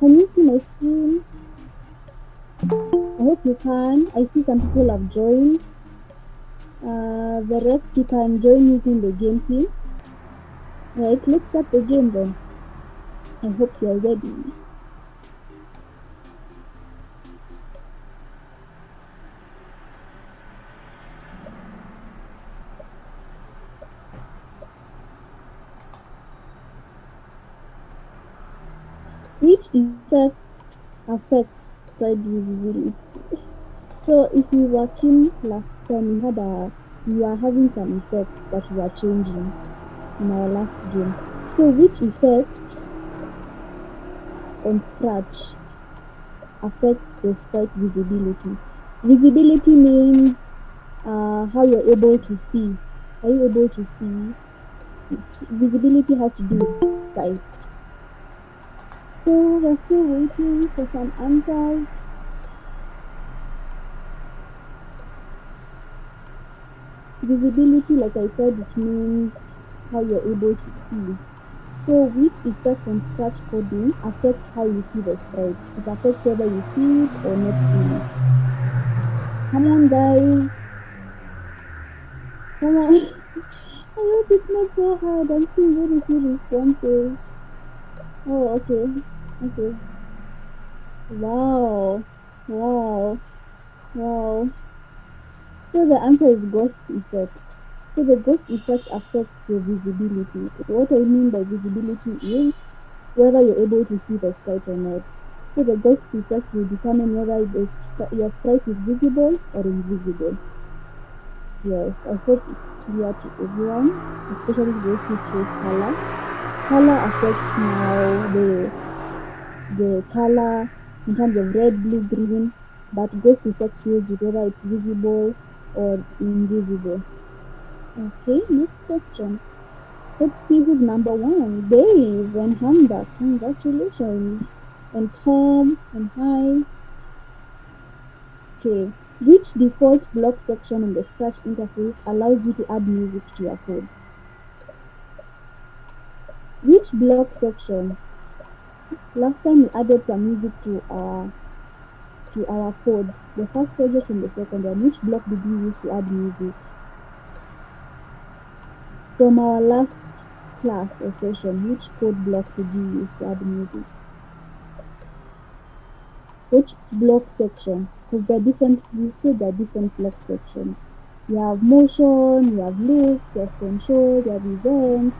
Can you see my screen? I hope you can. I see some people have joined. The rest you can join using the game pin. Right, let's start the game then. I hope you're ready. Which effect affects spread visibility? So if you were keen last time, you are having some effects that you are changing in our last game. So which effect on Scratch affects the sprite visibility? Visibility means how you're able to see. Are you able to see? Visibility has to do with sight. So we're still waiting for some answers. Visibility, like I said, it means how you're able to see. So which effect on scratch coding affects how you see the sprite? It affects whether you see it or not see it. Come on, guys. Come on. I hope it's not so hard. I'm seeing very few responses. Oh, okay. Okay. Wow. Wow. Wow. So the answer is ghost effect. So the ghost effect affects the visibility. What I mean by visibility is whether you're able to see the sprite or not. So the ghost effect will determine whether your sprite is visible or invisible. Yes, I hope it's clear to everyone, especially those who choose color. Color affects now the color in terms of red, blue, green, but ghost effect deals with whether it's visible or invisible. Okay, next question. Let's see who's number one. Dave and Hamda. Congratulations. And Tom and hi. Okay. Which default block section in the Scratch interface allows you to add music to your code? Which block section? Last time we added some music to our code. The first project and the second one. Which block did you use to add music? From our last class or session, which code block did you use to add music? Which block section? Because they're different, you said they're different block sections. You have motion, you have loops, you have control, you have events.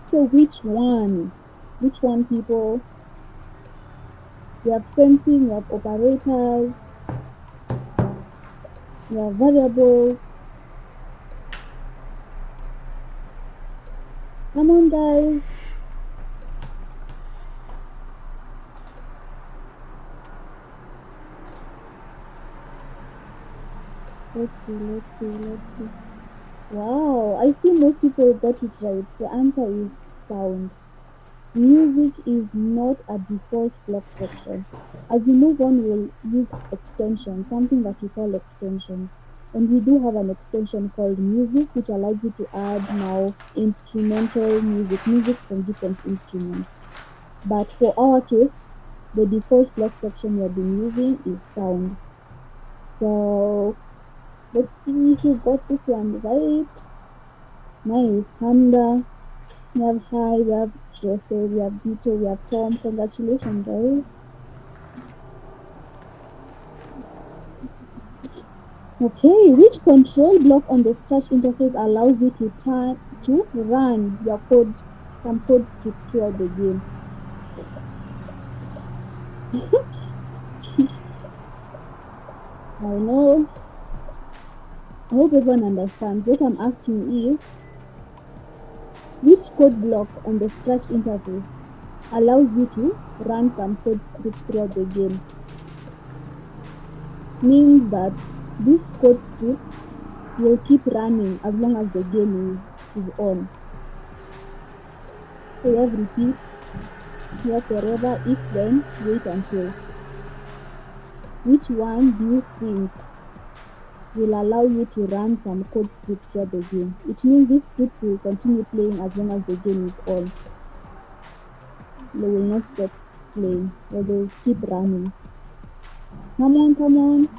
So which one? Which one, people? You have sensing, you have operators, you have variables. Come on, guys. Let's see. Wow, I see most people got it right. The answer is sound. Music is not a default block section. As we move on, we'll use extensions, something that we call extensions. And we do have an extension called music, which allows you to add now instrumental music from different instruments. But for our case, the default block section we have been using is sound. So let's see who got this one right. Nice. Handa, we have Hi, we have Jose, we have Dito, we have Tom. Congratulations, guys. Okay, which control block on the Scratch interface allows you to run your code, some code scripts throughout the game? I know. I hope everyone understands. What I'm asking is, which code block on the Scratch interface allows you to run some code scripts throughout the game? Means that these code scripts will keep running as long as the game is on. So you have repeat, you have forever, if then, wait until. Which one do you think will allow you to run some code scripts throughout the game? It means these scripts will continue playing as long as the game is on. They will not stop. playing or they'll keep running. Come on, come on.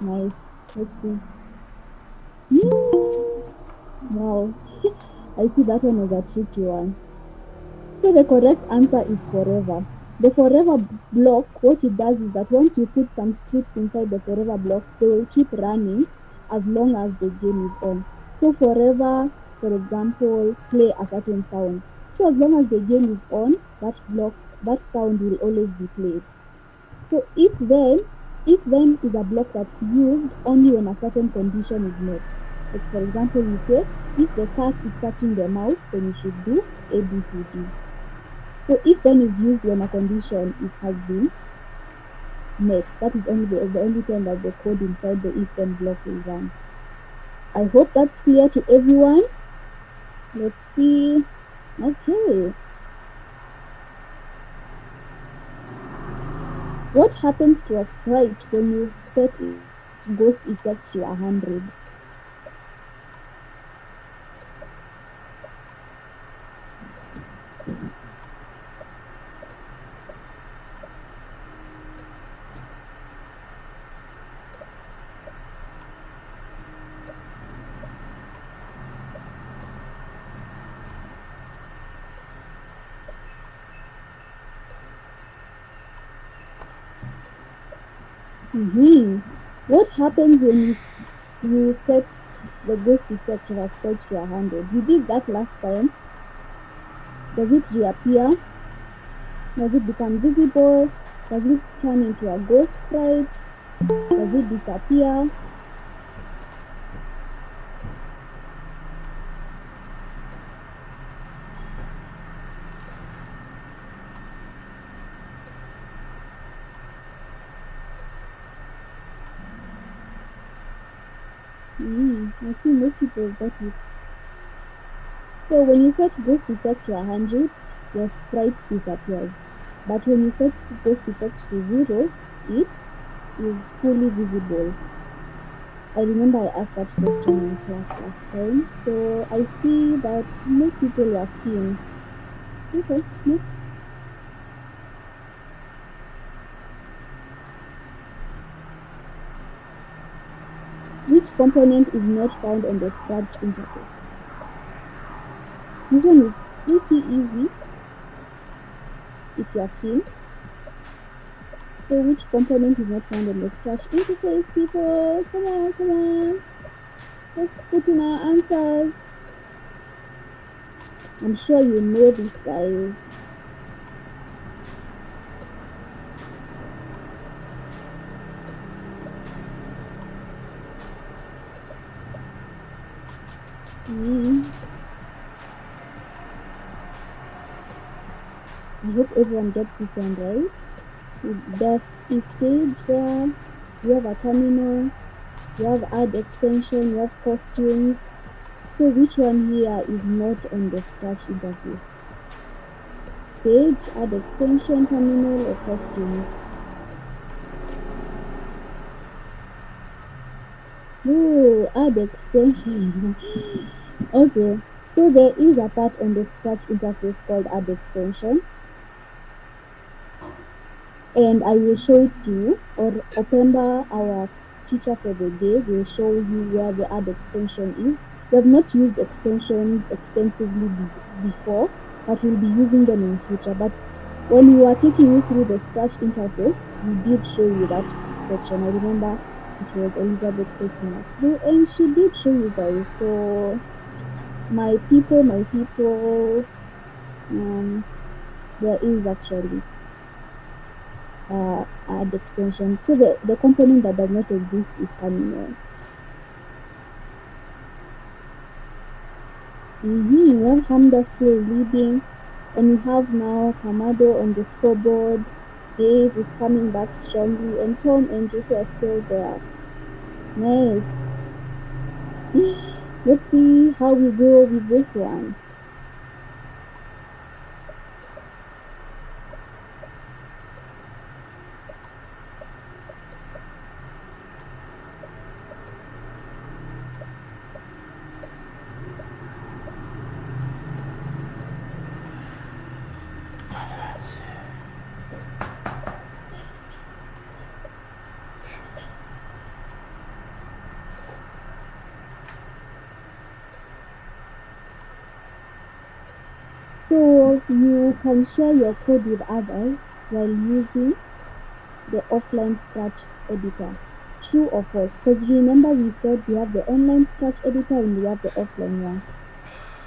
Nice. Let's see. Wow. I see that one was a tricky one. So the correct answer is forever. The forever block, what it does is that once you put some scripts inside the forever block, they will keep running as long as the game is on. So forever, for example, play a certain sound. So as long as the game is on, that sound will always be played. So if then is a block that's used only when a certain condition is met. Like for example, you say if the cat is touching the mouse, then you should do ABCD. So if then is used when a condition has been met. That is only the only time that the code inside the if then block will run. I hope that's clear to everyone. Let's see. Okay. What happens to a sprite when you set its ghost effect to 100? What happens when you set the ghost effect of a sprite to 100? You did that last time. Does it reappear? Does it become visible? Does it turn into a ghost sprite? Does it disappear? I see most people got it. So when you set ghost effect to 100, your sprite disappears. But when you set ghost effect to 0, it is fully visible. I remember I asked that question in class last time, so I see that most people were keen. Okay, next. Which component is not found on the Scratch interface? This one is pretty easy if you are keen. So which component is not found on the Scratch interface, people? Come on, come on. Let's put in our answers. I'm sure you know this, guys. Mm. I hope everyone gets this one right. There's a stage there. You have a terminal. You have add extension. You have costumes. So which one here is not on the Scratch interface? Stage, add extension, terminal, or costumes? Ooh, add extension. Okay, so there is a part on the Scratch interface called add extension, and I will show it to you, or Opemba, our teacher for the day, will show you where the add extension is. We have not used extensions extensively before, but we'll be using them in future. But when we were taking you through the Scratch interface, we did show you that section. I remember it was Elizabeth taking us through, and she did show you guys. So my people, there is actually add extension. So the component that does not exist is terminal. We have Hamda still leading, and we have now Kamado on the scoreboard. Dave is coming back strongly, and Tom and Jesse are still there. Nice. Let's see how we go with this one. So you can share your code with others while using the offline Scratch editor. True or false? Because remember we said we have the online Scratch editor and we have the offline one.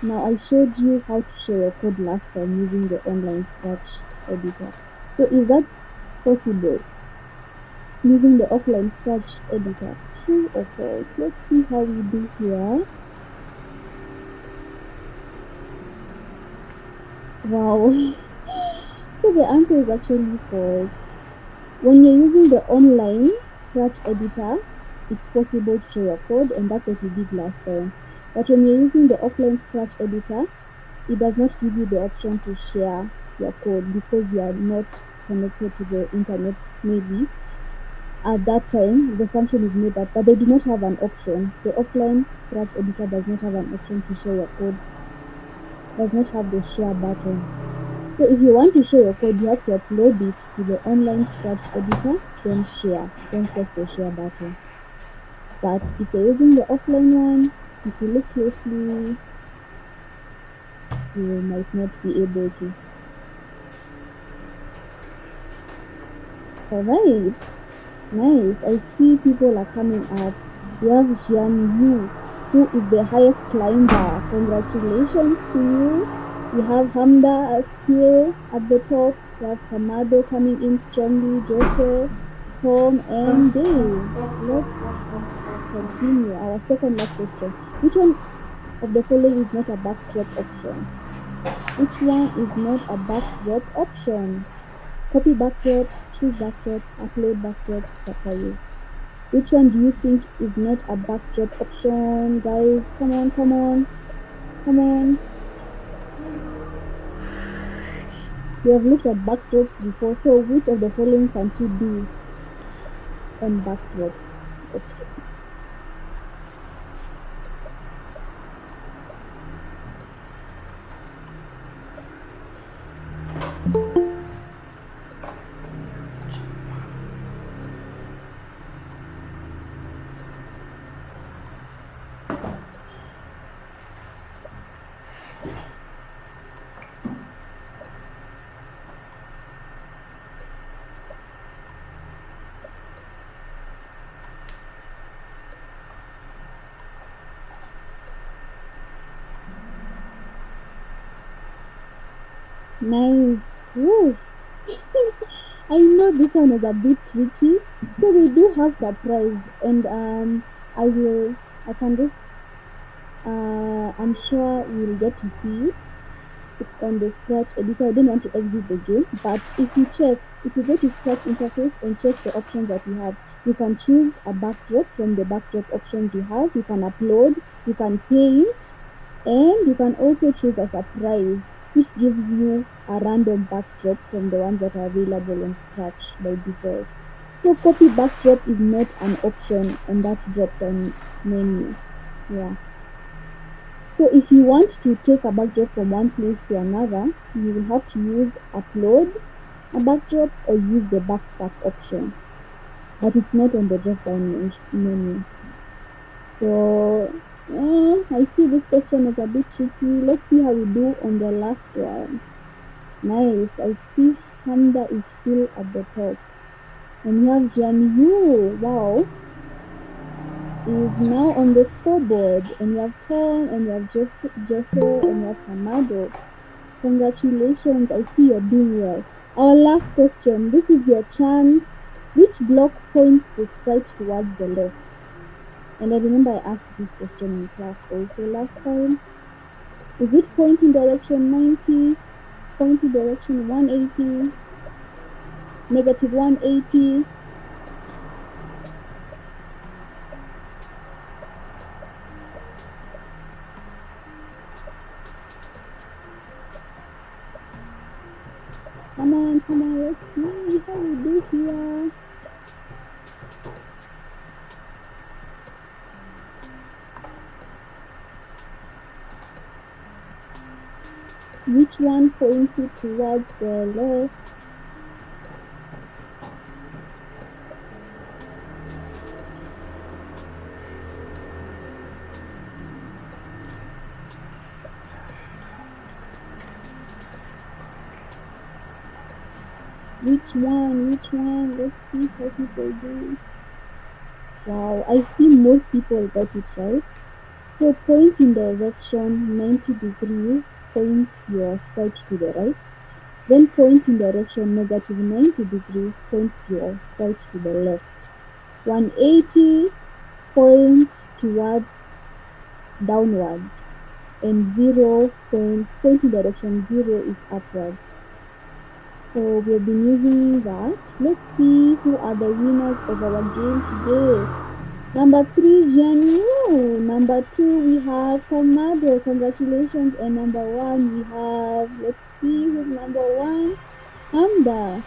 Now I showed you how to share your code last time using the online Scratch editor. So is that possible using the offline Scratch editor? True or false? Let's see how we do here. Wow. So the answer is actually false. When you're using the online Scratch editor, it's possible to share your code, and that's what we did last time. But when you're using the offline Scratch editor, it does not give you the option to share your code because you are not connected to the internet, maybe. At that time, the assumption is made that, but they do not have an option. The offline Scratch editor does not have an option to share your code, does not have the share button. So if you want to share your code, you have to upload it to the online Scratch editor, then share, then press the share button. But if you're using the offline one, if you look closely, you might not be able to. Alright, nice. I see people are coming up. We have Jian Yu, who is the highest climber. Congratulations to you. We have Hamda still at the top. We have Kamado coming in strongly, Jose, Tom, and Dave. Let's continue. Our second last question. Which one of the following is not a backdrop option? Which one is not a backdrop option? Copy backdrop, choose backdrop, upload backdrop, surprise. Which one do you think is not a backdrop option? Guys, come on, come on, come on. We have looked at backdrops before, so which of the following can't you do on backdrops option? Nice. Woo. I know this one is a bit tricky. So we do have surprise, and I can just I'm sure you'll get to see it on the Scratch editor. I don't want to exit the game, but if you go to Scratch interface and check the options that you have, you can choose a backdrop from the backdrop options you have. You can upload, you can paint, and you can also choose a surprise, which gives you a random backdrop from the ones that are available on Scratch by default. So copy backdrop is not an option on that drop down menu. Yeah. So if you want to take a backdrop from one place to another, you will have to use upload a backdrop or use the backpack option. But it's not on the drop down menu. So I see this question is a bit tricky. Let's see how we do on the last one. Nice. I see Hamda is still at the top. And we have Janiu. Wow. Is now on the scoreboard. And we have Tom and we have Jose and we have Hamado. Congratulations, I see you're doing well. Our last question. This is your chance. Which block points the sprite towards the left? And I remember I asked this question in class also last time. Is it pointing direction 90, pointing direction 180, negative 180? Come on, let's see how we do here. Which one points it towards the left? Which one? Which one? Let's see how people do. Wow, I see most people got it right. So point in direction 90 degrees points your sprite to the right. Then point in direction negative 90 degrees points your sprite to the left. 180 points towards downwards. And 0 points in direction 0 is upwards. So we've been using that. Let's see who are the winners of our game today. Number 3, Gianni. Woo! Number 2, we have Kamado. Congratulations. And number 1, we have, let's see who's number 1. Hamda.